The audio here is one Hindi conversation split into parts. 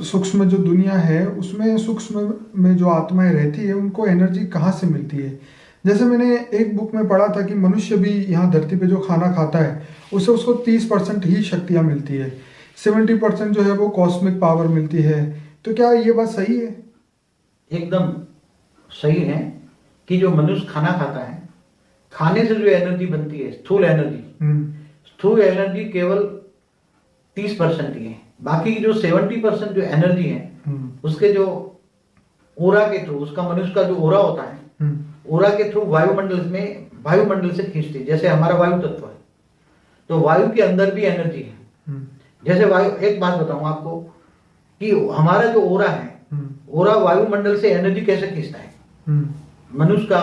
सूक्ष्म जो दुनिया है उसमें सूक्ष्म में जो आत्माएं रहती है उनको एनर्जी कहाँ से मिलती है? जैसे मैंने एक बुक में पढ़ा था कि मनुष्य भी यहाँ धरती पे जो खाना खाता है उससे उसको 30% ही शक्तियाँ मिलती है, 70% जो है वो कॉस्मिक पावर मिलती है। तो क्या ये बात सही है? एकदम सही है कि जो मनुष्य खाना खाता है, खाने से जो एनर्जी बनती है, हम्म। स्थूल एनर्जी केवल 30% ही है। बाकी की जो 70% जो एनर्जी है उसके जो ओरा के थ्रू, उसका मनुष्य का जो ओरा होता है, ओरा के थ्रू वायुमंडल से खींचती है। जैसे हमारा वायु तत्व है तो वायु के अंदर भी एनर्जी है। जैसे वायु, एक बात बताऊं आपको कि हमारा जो ओरा है, ओरा वायुमंडल से एनर्जी कैसे खींचता है? मनुष्य का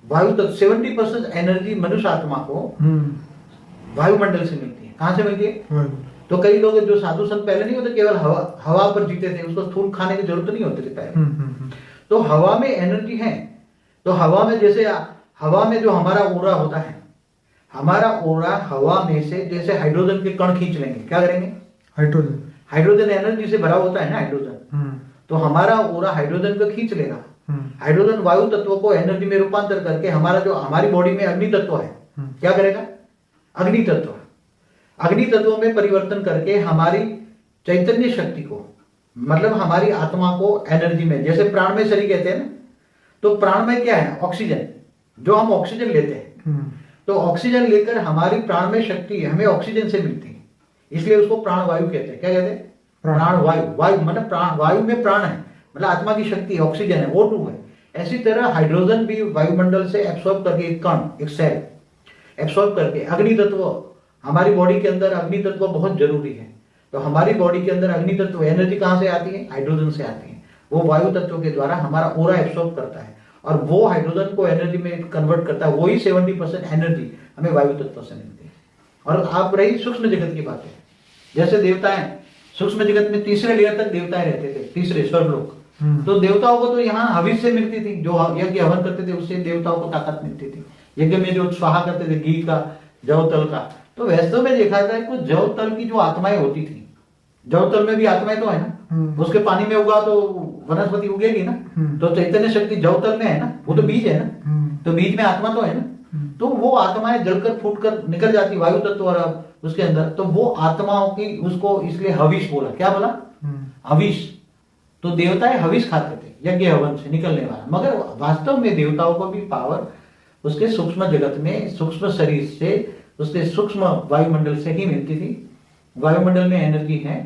वायु तत्व 70% एनर्जी मनुष्य आत्मा को वायुमंडल से मिलती है। कहां से मिलती है? तो कई लोग जो साधु संत पहले नहीं होते, केवल हवा पर जीते थे, उसको स्थूल खाने की जरूरत नहीं होती थी पहले। तो हवा में एनर्जी है। तो हवा में, जैसे हवा में जो हमारा ओरा होता है, हमारा ओरा हवा में से जैसे हाइड्रोजन के कण खींच लेंगे। क्या करेंगे? हाइड्रोजन एनर्जी से भरा होता है ना हाइड्रोजन। तो हमारा ओरा हाइड्रोजन को खींच लेगा। हाइड्रोजन वायु तत्व को एनर्जी में रूपांतर करके हमारी बॉडी में अग्नि तत्व है, क्या करेगा? अग्नि तत्व में परिवर्तन करके हमारी चैतन्य शक्ति को, मतलब हमारी आत्मा को एनर्जी में, जैसे प्राणमय शरीर कहते हैं ना, तो प्राणमय क्या है? ऑक्सीजन। जो हम ऑक्सीजन लेते हैं, तो ऑक्सीजन लेकर हमारी प्राणमय शक्ति हमें ऑक्सीजन से मिलती है, इसलिए उसको प्राणवायु कहते हैं। क्या कहते हैं? प्राणवायु। वायु मतलब प्राण, वायु में प्राण है, मतलब आत्मा की शक्ति ऑक्सीजन है, O2 है। ऐसी तरह हाइड्रोजन भी वायुमंडल से एब्सॉर्ब करके, एक कण, एक सेल एब्सॉर्ब करके, अग्नि तत्व, हमारी बॉडी के अंदर अग्नि तत्व बहुत जरूरी है। तो हमारी बॉडी के अंदर अग्नि तत्व एनर्जी कहां से आती है? हाइड्रोजन से आती है। वो वायु तत्व के द्वारा हमारा ओरा एब्सॉर्ब करता है और वो हाइड्रोजन को एनर्जी में कन्वर्ट करता है। वही 70% एनर्जी हमें वायु तत्व से मिलती है। और आप रही सूक्ष्म जगत की बात है, जैसे देवताएं, सूक्ष्म जगत में तीसरे लेयर तक देवताएं रहते थे, तीसरे स्वर्गलोक। तो देवताओं को तो यहाँ हविष से मिलती थी, जो यज्ञ हवन करते थे उससे देवताओं को ताकत मिलती थी। यज्ञ में जो स्वाहा करते थे, घी का, जव तल का। तो वैसे में देखा जाए तो जव तल की जो आत्माएं होती थी, जव तल में भी आत्माएं तो है ना, उसके पानी में उगा तो वनस्पति उगेगी ना। तो चैतन्य शक्ति जव तल में है ना, वो तो बीज है ना, तो बीज में आत्मा तो है ना। तो वो आत्माएं जलकर फूटकर निकल जाती वायु तत्व और उसके अंदर। तो वो आत्माओं की, उसको इसलिए हविष बोला। क्या बोला? हविष। तो देवताएं हविष खाते थे, यज्ञ हवन से निकलने वाला। मगर वास्तव में देवताओं को भी पावर उसके सूक्ष्म जगत में, सूक्ष्म शरीर से, उसके सूक्ष्म वायुमंडल से ही मिलती थी। वायुमंडल में एनर्जी है